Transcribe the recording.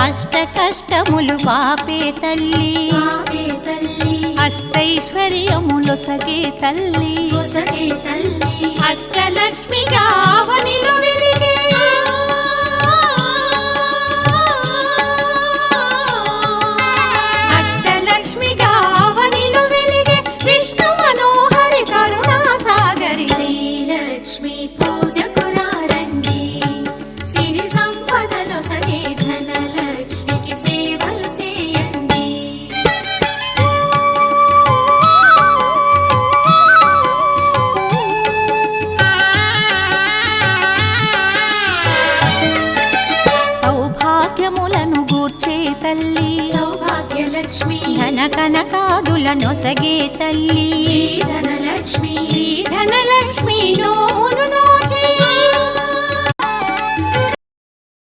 అష్ట కష్టములు పాపే తల్లి అష్టైశ్వర్యములొసగే తల్లి అష్టలక్ష్మిగా అవనిలో వెలిగే అష్టలక్ష్మిగా అవనిలో వెలిగే విష్ణు మనోహరి కరుణా సాగరి శ్రీలక్ష్మి పూజకు రండి సిరి సంపదలో సగే ధనలక్ష్మికి సేవలు చేయండి సౌభాగ్యములను గూర్చే తల్లి సౌభాగ్యలక్ష్మి ధన కనకాదులనొసగే తల్లి ధనలక్ష్మి ధనలక్ష్మి నో